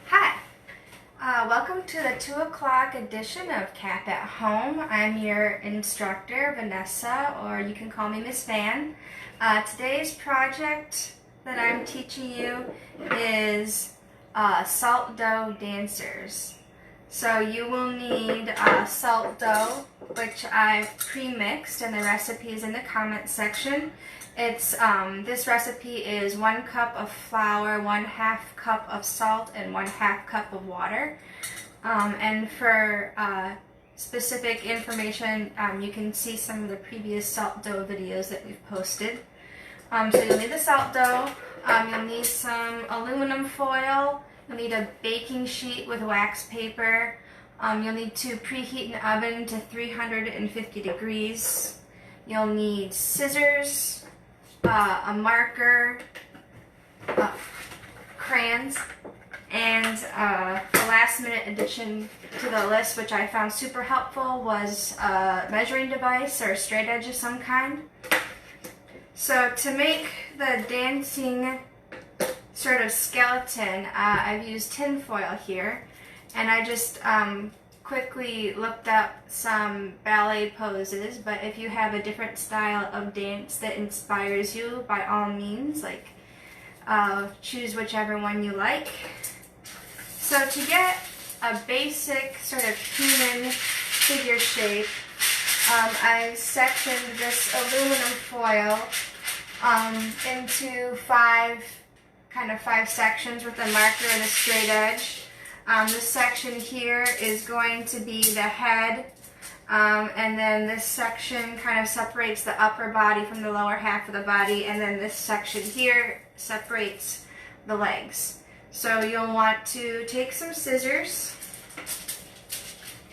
Hi, welcome to the 2 o'clock edition of Cap at Home. I'm your instructor, Vanessa, or you can call me Miss Van. Today's project that I'm teaching you is salt dough dancers. So you will need salt dough, which I've pre-mixed, and the recipe is in the comment section. It's this recipe is 1 cup of flour, 1/2 cup of salt, and 1/2 cup of water. And for specific information, you can see some of the previous salt dough videos that we've posted. So you'll need the salt dough. You'll need some aluminum foil. You'll need a baking sheet with wax paper. You'll need to preheat an oven to 350 degrees. You'll need scissors, a marker, crayons, and a last minute addition to the list, which I found super helpful, was a measuring device or a straight edge of some kind. So to make the dancing sort of skeleton, I've used tinfoil here, and I just quickly looked up some ballet poses, but if you have a different style of dance that inspires you, by all means, choose whichever one you like. So to get a basic sort of human figure shape, I sectioned this aluminum foil into five sections with a marker and a straight edge. This section here is going to be the head, and then this section kind of separates the upper body from the lower half of the body, and then this section here separates the legs. So you'll want to take some scissors,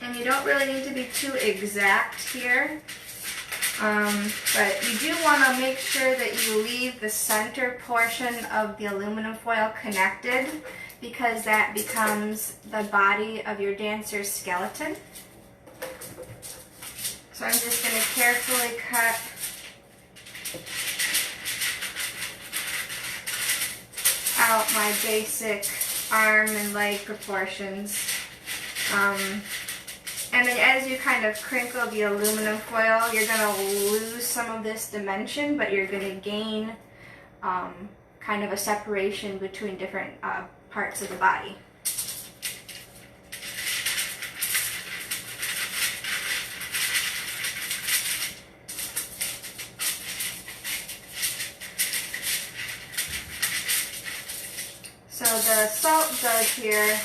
and you don't really need to be too exact here, but you do want to make sure that you leave the center portion of the aluminum foil connected, because that becomes the body of your dancer's skeleton. So I'm just going to carefully cut out my basic arm and leg proportions. And then as you kind of crinkle the aluminum foil, you're going to lose some of this dimension, but you're going to gain kind of a separation between different parts of the body. So the salt dough here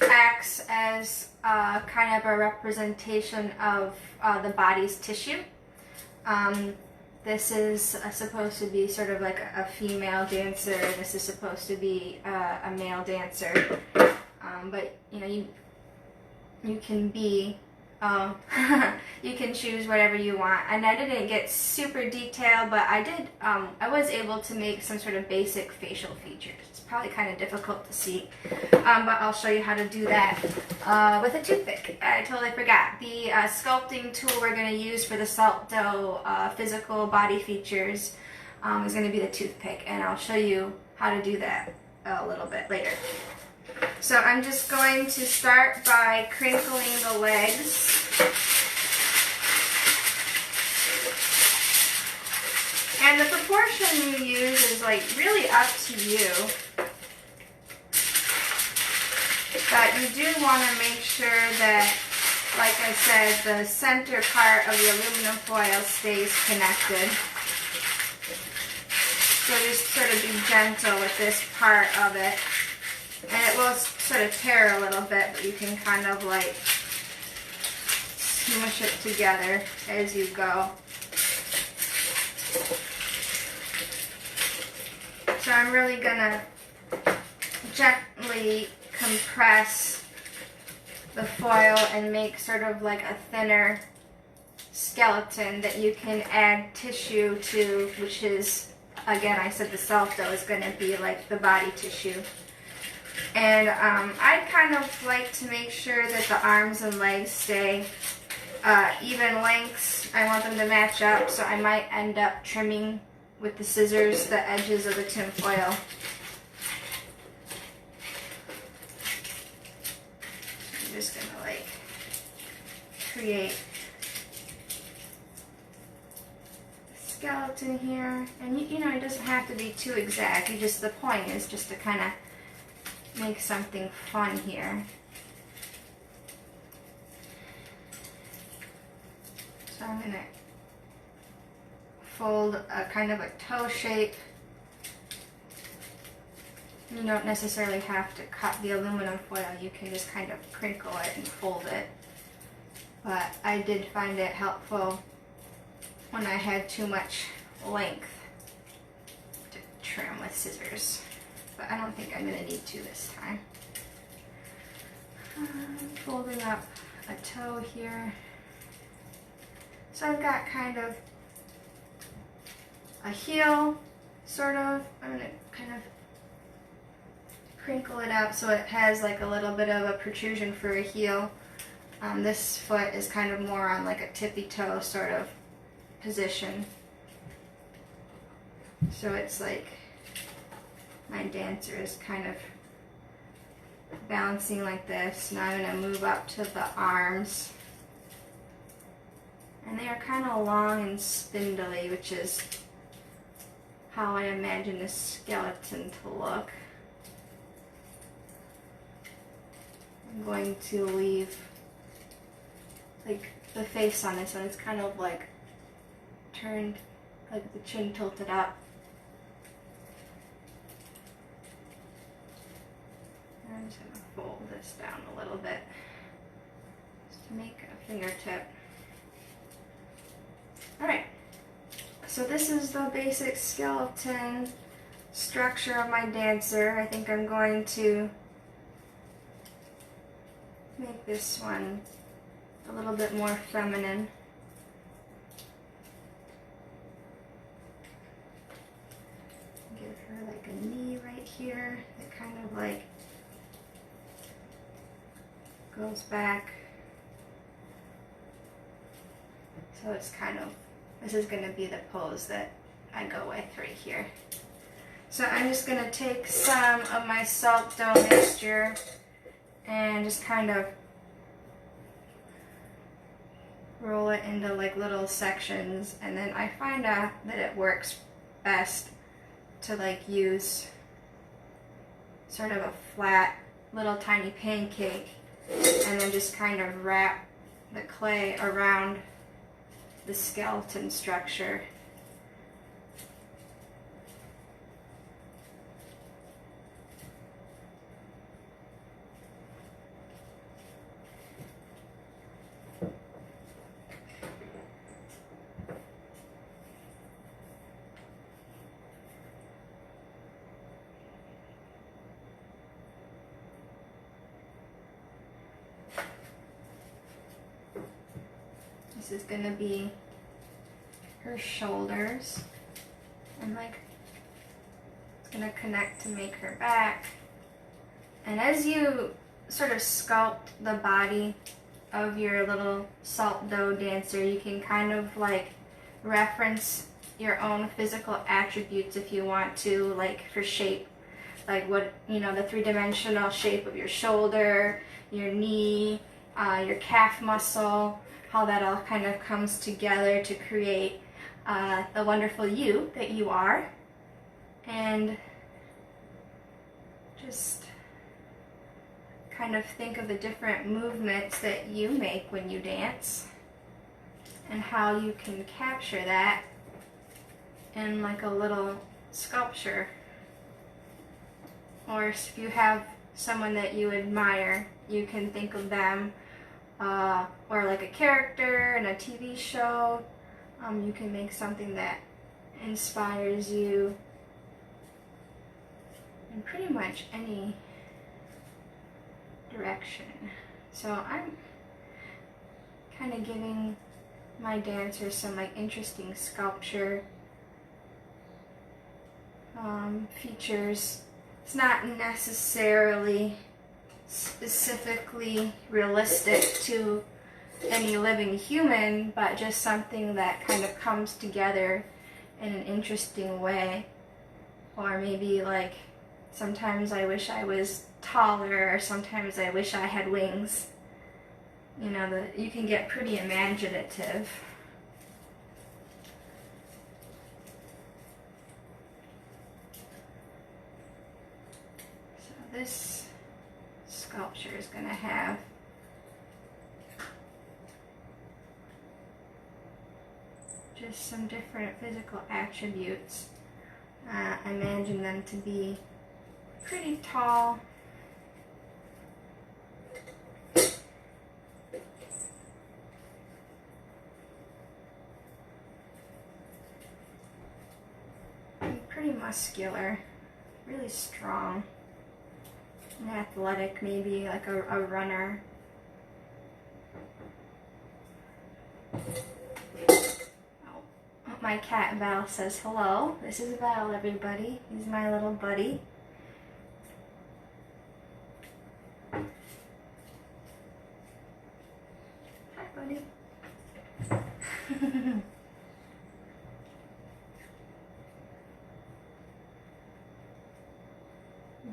acts as kind of a representation of the body's tissue. This is supposed to be sort of like a female dancer, and this is supposed to be a male dancer. But you can be you can choose whatever you want. And I didn't get super detailed, but I was able to make some sort of basic facial features. It's probably kind of difficult to see, but I'll show you how to do that with a toothpick. I totally forgot. The sculpting tool we're going to use for the salt dough physical body features is going to be the toothpick, and I'll show you how to do that a little bit later. So I'm just going to start by crinkling the legs. And the proportion you use is really up to you. But you do want to make sure that, like I said, the center part of the aluminum foil stays connected. So just sort of be gentle with this part of it. And it will sort of tear a little bit, but you can kind of smush it together as you go. So I'm really gonna gently compress the foil and make sort of like a thinner skeleton that you can add tissue to, which is, again, I said the salt dough is gonna be like the body tissue. And I'd kind of like to make sure that the arms and legs stay even lengths. I want them to match up, so I might end up trimming with the scissors the edges of the tin foil. I'm just gonna like create a skeleton here, and you know, it doesn't have to be too exact. You just, the point is just to kind of make something fun here. So I'm gonna fold a kind of a toe shape. You don't necessarily have to cut the aluminum foil, you can just kind of crinkle it and fold it. But I did find it helpful when I had too much length to trim with scissors. But I don't think I'm going to need to this time. Folding up a toe here. So I've got kind of a heel, sort of. I'm going to kind of crinkle it out so it has like a little bit of a protrusion for a heel. This foot is kind of more on like a tippy toe sort of position. So it's like my dancer is kind of balancing like this. Now I'm going to move up to the arms. And they are kind of long and spindly, which is how I imagine this skeleton to look. I'm going to leave like the face on this one. It's kind of like turned, like the chin tilted up. And I'm just going to fold this down a little bit just to make a fingertip. Alright, so this is the basic skeleton structure of my dancer. I think I'm going to make this one a little bit more feminine. Give her like a knee right here that kind of like goes back. So it's kind of, this is going to be the pose that I go with right here. So I'm just going to take some of my salt dough mixture and just kind of roll it into like little sections, and then I find out that it works best to like use sort of a flat little tiny pancake and then just kind of wrap the clay around the skeleton structure. This is going to be her shoulders, and like it's going to connect to make her back. And as you sort of sculpt the body of your little salt dough dancer, you can kind of like reference your own physical attributes if you want to, like for shape, like what, you know, the three-dimensional shape of your shoulder, your knee, your calf muscle, how that all kind of comes together to create the wonderful you that you are. And just kind of think of the different movements that you make when you dance and how you can capture that in like a little sculpture. Or if you have someone that you admire, you can think of them or like a character in a TV show. You can make something that inspires you in pretty much any direction. So I'm kind of giving my dancers some like interesting sculpture features. It's not necessarily specifically realistic to any living human, but just something that kind of comes together in an interesting way. Or maybe like sometimes I wish I was taller, or sometimes I wish I had wings. You know, you can get pretty imaginative. So this sculpture is going to have just some different physical attributes. I imagine them to be pretty tall. Pretty muscular, really strong, and athletic, maybe like a runner. Oh, my cat Val says hello. This is Val, everybody. He's my little buddy. Hi, buddy.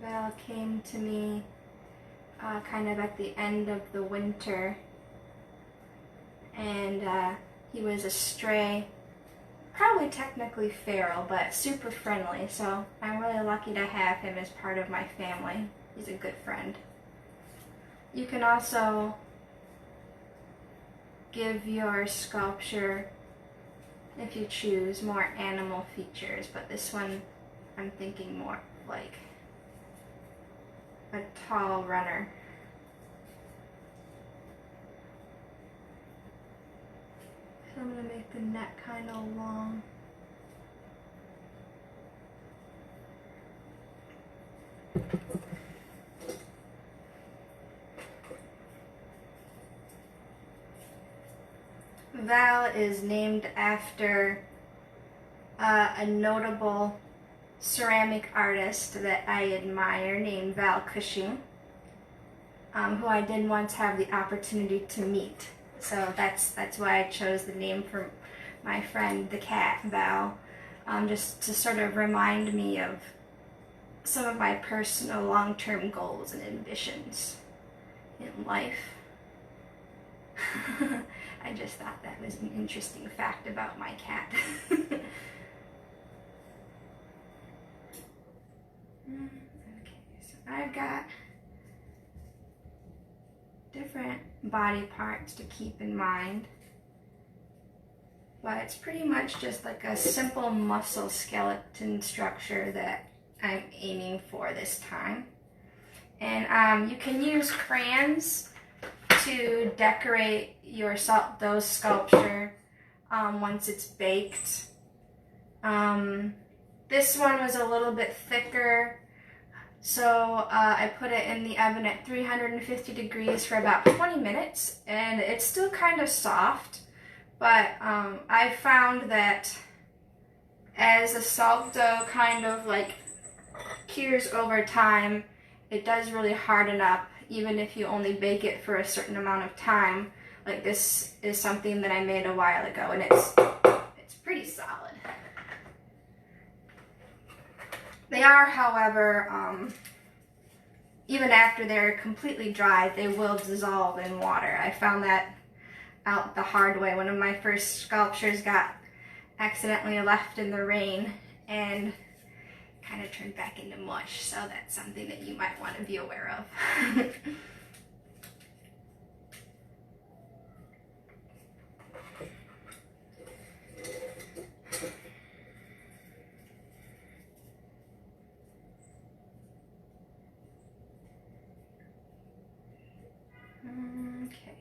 Val came to me kind of at the end of the winter, and he was a stray, probably technically feral, but super friendly, so I'm really lucky to have him as part of my family. He's a good friend. You can also give your sculpture, if you choose, more animal features, but this one I'm thinking more like a tall runner. So I'm going to make the neck kind of long. Val is named after a notable ceramic artist that I admire named Val Cushing, who I did once have the opportunity to meet. So that's why I chose the name for my friend, the cat, Val, just to sort of remind me of some of my personal long-term goals and ambitions in life. I just thought that was an interesting fact about my cat. Okay, so I've got different body parts to keep in mind, but it's pretty much just like a simple muscle skeleton structure that I'm aiming for this time. And you can use crayons to decorate your salt dough sculpture once it's baked. This one was a little bit thicker, so I put it in the oven at 350 degrees for about 20 minutes, and it's still kind of soft, but I found that as the salt dough kind of like cures over time, it does really harden up, even if you only bake it for a certain amount of time. Like this is something that I made a while ago, and it's pretty solid. They are, however, even after they're completely dry, they will dissolve in water. I found that out the hard way. One of my first sculptures got accidentally left in the rain and kind of turned back into mush, so that's something that you might want to be aware of. Okay,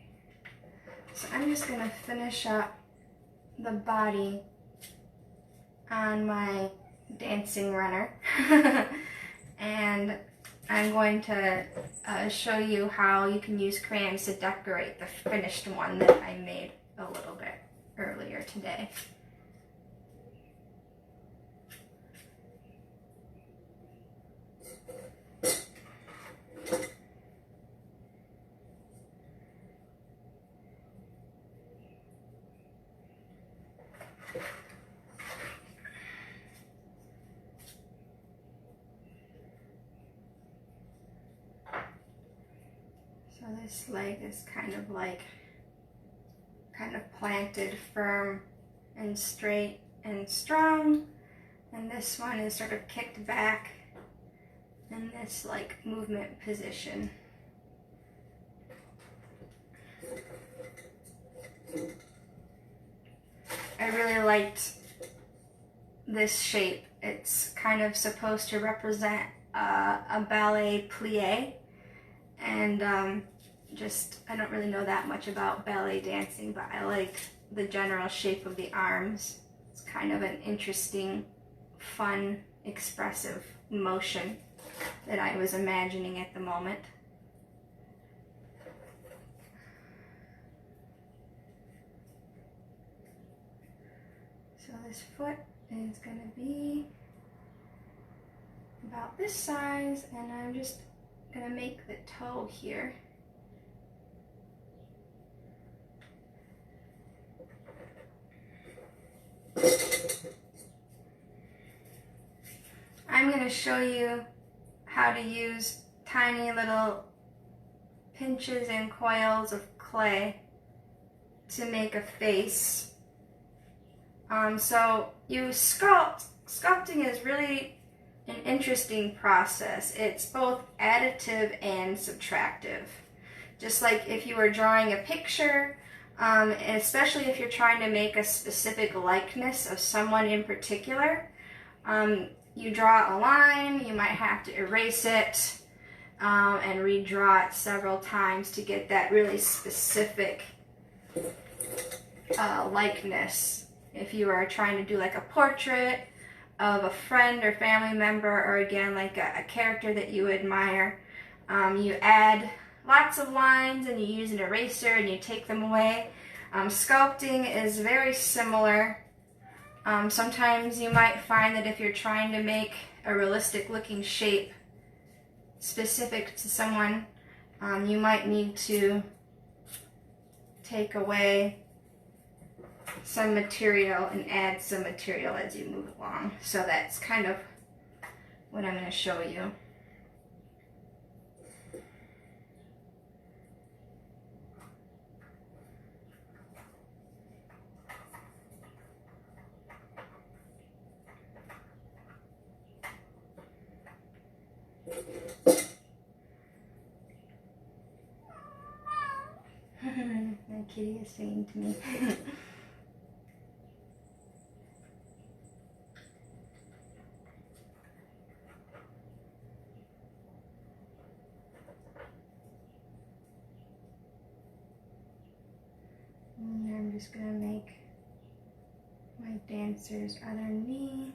so I'm just going to finish up the body on my dancing runner and I'm going to show you how you can use crayons to decorate the finished one that I made a little bit earlier today. So this leg is kind of planted firm and straight and strong, and this one is sort of kicked back in this like movement position. I really liked this shape. It's kind of supposed to represent a ballet plie, and I don't really know that much about ballet dancing, but I like the general shape of the arms. It's kind of an interesting, fun, expressive motion that I was imagining at the moment. So this foot is going to be about this size, and I'm just going to make the toe here. I'm going to show you how to use tiny little pinches and coils of clay to make a face. So you sculpting is really an interesting process. It's both additive and subtractive. Just like if you were drawing a picture, especially if you're trying to make a specific likeness of someone in particular, you draw a line, you might have to erase it and redraw it several times to get that really specific likeness. If you are trying to do like a portrait of a friend or family member, or again like a character that you admire, you add lots of lines and you use an eraser and you take them away. Sculpting is very similar. Sometimes you might find that if you're trying to make a realistic looking shape specific to someone, you might need to take away some material and add some material as you move along. So that's kind of what I'm going to show you. My kitty is singing to me. And I'm just going to make my dancer's other knee.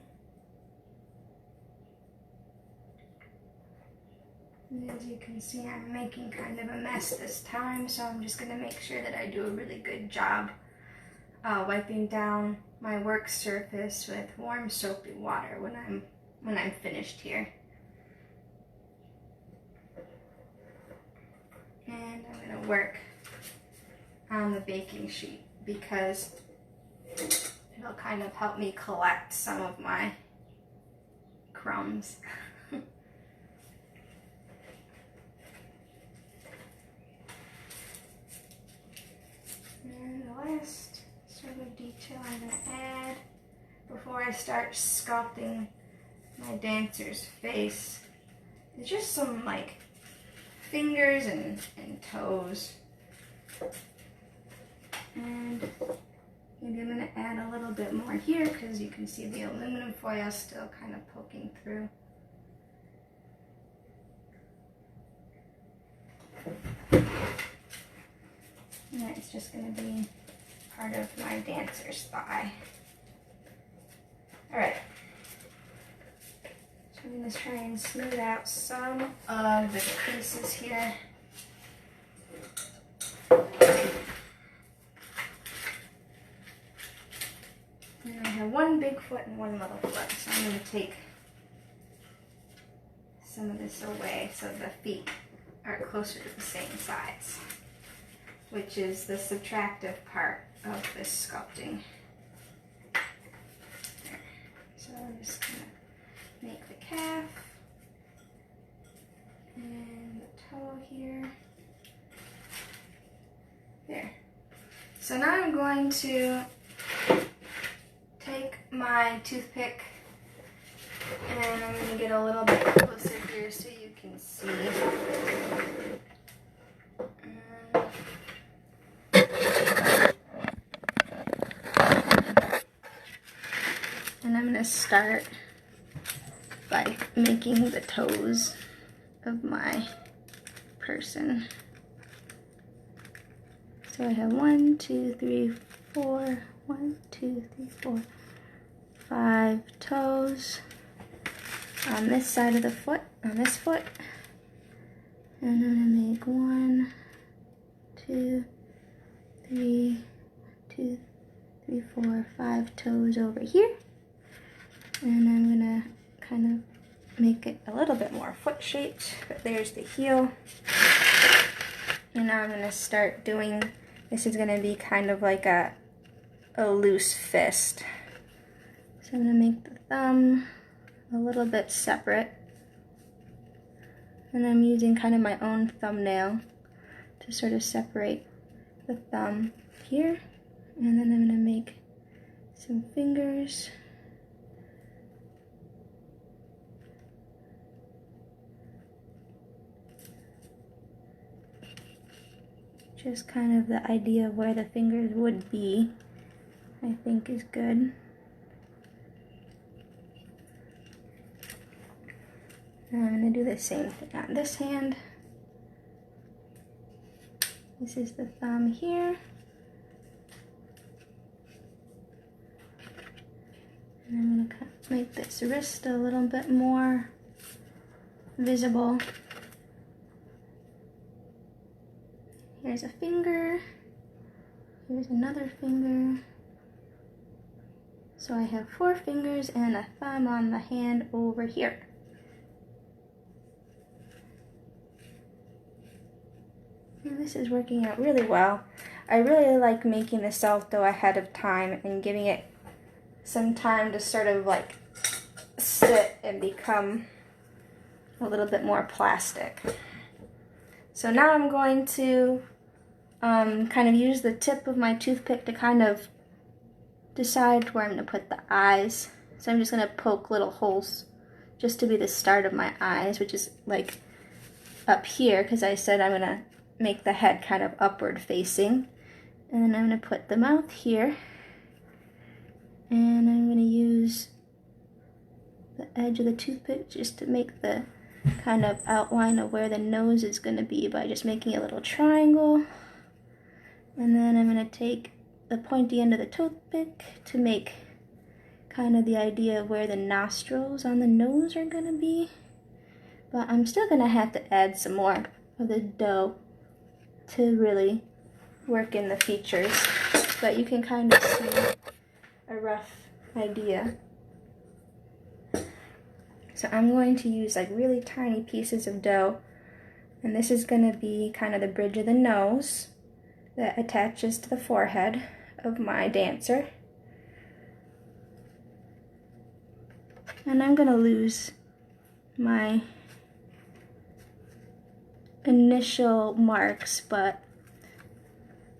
And as you can see, I'm making kind of a mess this time, so I'm just going to make sure that I do a really good job wiping down my work surface with warm soapy water when I'm finished here. And I'm going to work on the baking sheet because it'll kind of help me collect some of my crumbs. And the last sort of detail I'm going to add before I start sculpting my dancer's face is just some like fingers and toes. And maybe I'm going to add a little bit more here because you can see the aluminum foil still kind of poking through. And it's just going to be part of my dancer's thigh. Alright. So I'm going to try and smooth out some of the creases here. And I have one big foot and one little foot, so I'm going to take some of this away so the feet are closer to the same size, which is the subtractive part of this sculpting. There. So I'm just going to make the calf and the toe here. So now I'm going to take my toothpick and I'm going to get a little bit closer here so you can see. And I'm going to start by making the toes of my person. So I have 1, 2, 3, 4, 1, 2, 3, 4, 5 toes on this side of the foot, on this foot. And I'm going to make 1, 2, 3, 2, 3, 4, 5 toes over here. And I'm going to kind of make it a little bit more foot shaped, but there's the heel. And now I'm going to start doing, this is going to be kind of like a loose fist. So I'm going to make the thumb a little bit separate. And I'm using kind of my own thumbnail to sort of separate the thumb here. And then I'm going to make some fingers. Just kind of the idea of where the fingers would be, I think is good. And I'm going to do the same thing on this hand. This is the thumb here. And I'm going to make this wrist a little bit more visible. Here's a finger, here's another finger. So I have 4 fingers and a thumb on the hand over here. And this is working out really well. I really like making the self dough ahead of time and giving it some time to sort of like sit and become a little bit more plastic. So now I'm going to kind of use the tip of my toothpick to kind of decide where I'm going to put the eyes. So I'm just going to poke little holes just to be the start of my eyes, which is like up here, because I said I'm going to make the head kind of upward facing. And then I'm going to put the mouth here. And I'm going to use the edge of the toothpick just to make the kind of outline of where the nose is going to be by just making a little triangle. And then I'm going to take the pointy end of the toothpick to make kind of the idea of where the nostrils on the nose are going to be. But I'm still going to have to add some more of the dough to really work in the features. But you can kind of see a rough idea. So I'm going to use like really tiny pieces of dough, and this is going to be kind of the bridge of the nose that attaches to the forehead of my dancer. And I'm going to lose my initial marks, but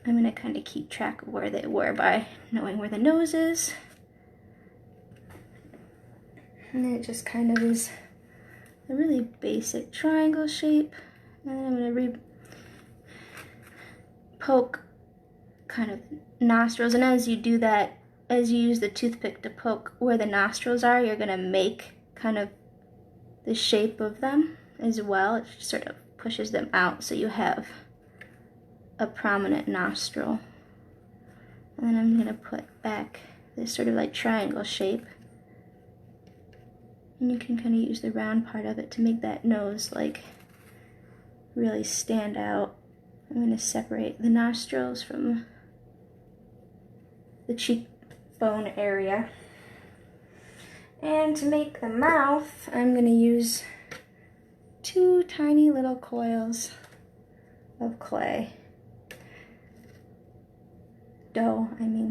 I'm going to kind of keep track of where they were by knowing where the nose is. And it just kind of is a really basic triangle shape. And I'm going to poke kind of nostrils. And as you do that, as you use the toothpick to poke where the nostrils are, you're going to make kind of the shape of them as well. It sort of pushes them out so you have a prominent nostril. And then I'm going to put back this sort of like triangle shape. And you can kind of use the round part of it to make that nose like really stand out. I'm going to separate the nostrils from the cheekbone area. And to make the mouth, I'm going to use 2 tiny little coils of clay.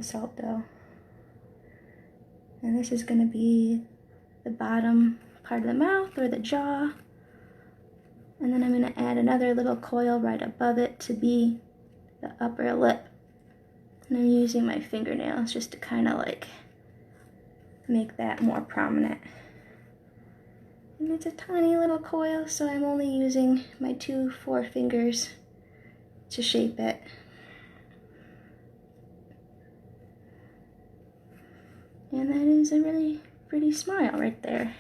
Salt dough. And this is going to be the bottom part of the mouth or the jaw. And then I'm going to add another little coil right above it to be the upper lip. And I'm using my fingernails just to kind of like make that more prominent. And it's a tiny little coil, so I'm only using my 2 forefingers to shape it. And that is a really pretty smile right there.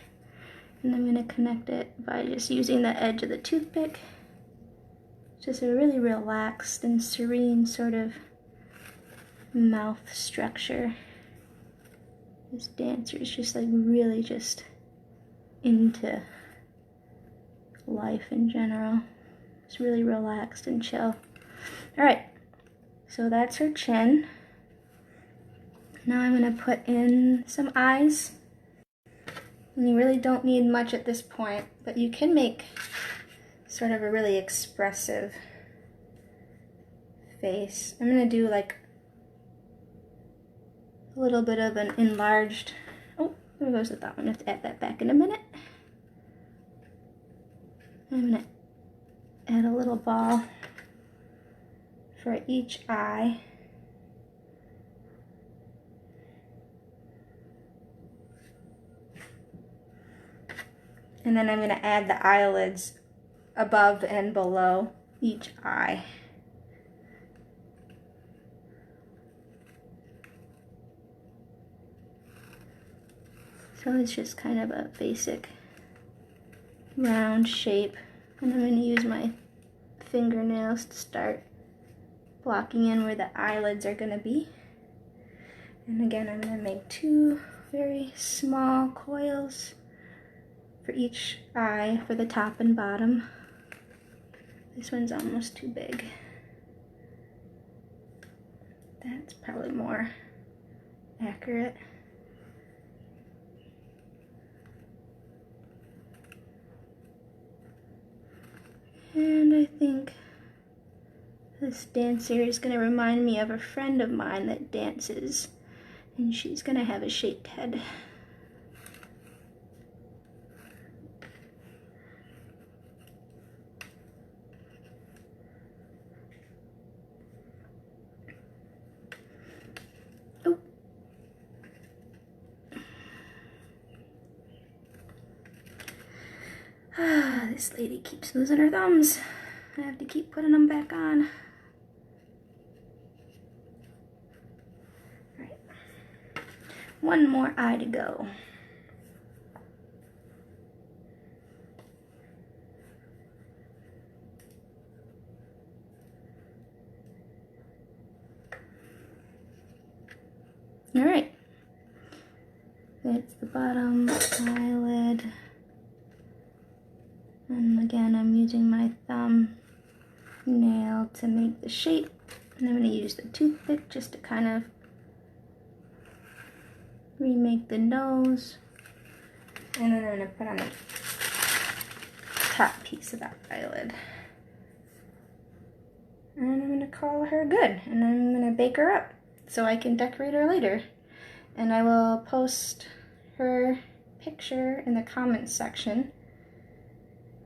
And I'm going to connect it by just using the edge of the toothpick. Just a really relaxed and serene sort of mouth structure. This dancer is just like really just into life in general. It's really relaxed and chill. Alright, so that's her chin. Now I'm going to put in some eyes. And you really don't need much at this point, but you can make sort of a really expressive face. I'm going to do like a little bit of an enlarged, oh, there goes the thumb. I'm going to add that back in a minute. I'm going to add a little ball for each eye. And then I'm going to add the eyelids above and below each eye. So it's just kind of a basic round shape. And I'm going to use my fingernails to start blocking in where the eyelids are going to be. And again, I'm going to make 2 very small coils for each eye for the top and bottom. This one's almost too big. That's probably more accurate. And I think this dancer is going to remind me of a friend of mine that dances, and she's going to have a shaped head. This lady keeps losing her thumbs. I have to keep putting them back on. All right. One more eye to go. All right. That's the bottom eyelid. And again, I'm using my thumb nail to make the shape. And I'm going to use the toothpick just to kind of remake the nose. And then I'm going to put on the top piece of that eyelid. And I'm going to call her good. And I'm going to bake her up so I can decorate her later. And I will post her picture in the comments section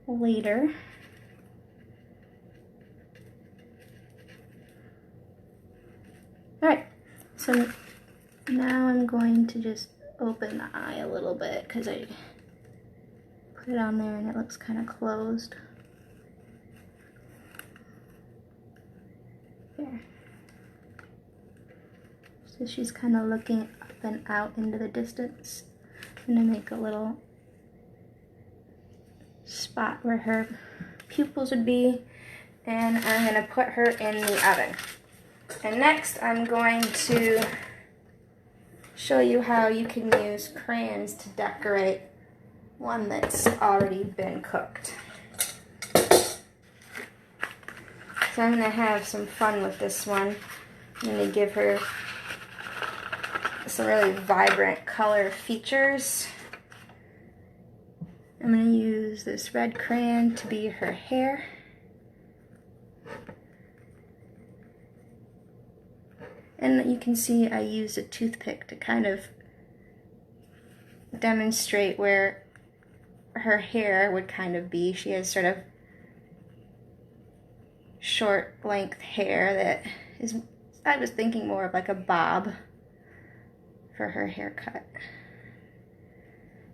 later. Alright, so now I'm going to just open the eye a little bit because I put it on there and it looks kind of closed. There. So she's kind of looking up and out into the distance. I'm going to make a little spot where her pupils would be, and I'm going to put her in the oven. And next I'm going to show you how you can use crayons to decorate one that's already been cooked. So I'm going to have some fun with this one. I'm going to give her some really vibrant color features. I'm going to use this red crayon to be her hair. And you can see I used a toothpick to kind of demonstrate where her hair would kind of be. She has sort of short length hair that is I was thinking more of like a bob for her haircut.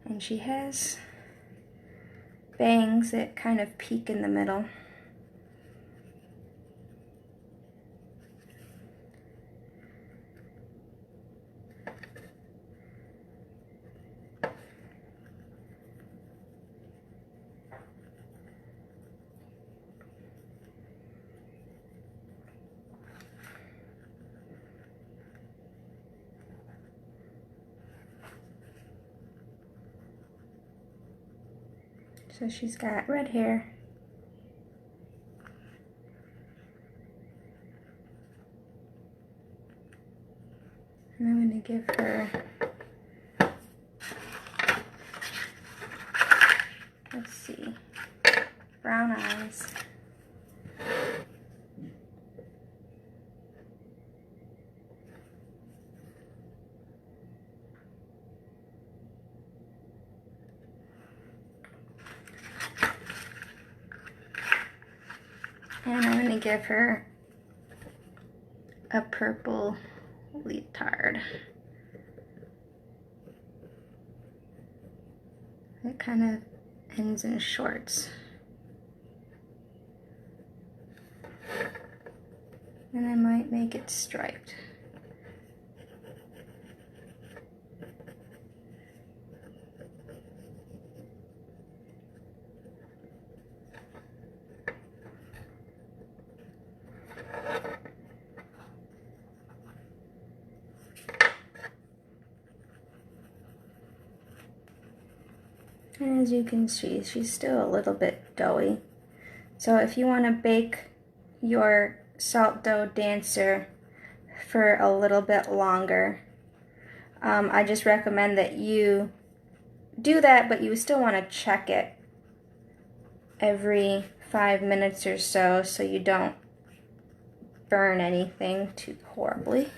And she has bangs that kind of peak in the middle. So she's got red hair. And I'm going to give her, let's see, brown eyes. And I'm going to give her a purple leotard. It kind of ends in shorts. And I might make it striped. And as you can see, she's still a little bit doughy. So if you want to bake your salt dough dancer for a little bit longer, I just recommend that you do that, but you still want to check it every 5 minutes or so you don't burn anything too horribly.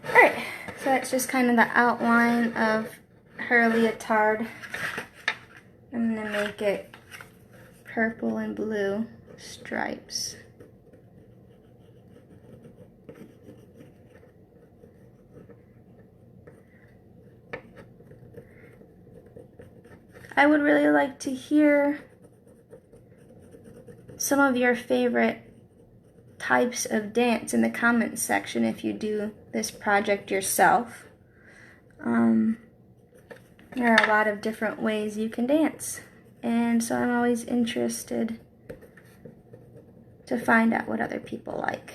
Alright, so that's just kind of the outline of her leotard. I'm going to make it purple and blue stripes. I would really like to hear some of your favorite types of dance in the comments section if you do this project yourself. There are a lot of different ways you can dance, and so I'm always interested to find out what other people like.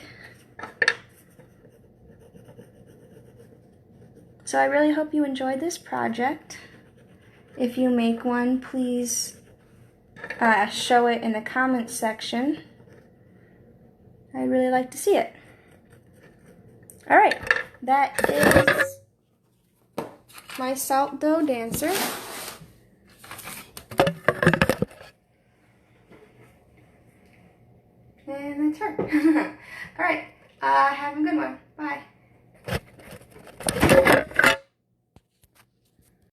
So I really hope you enjoyed this project. If you make one, please show it in the comments section. I'd really like to see it. Alright, that is my salt dough dancer. And that's her. Alright, have a good one. Bye.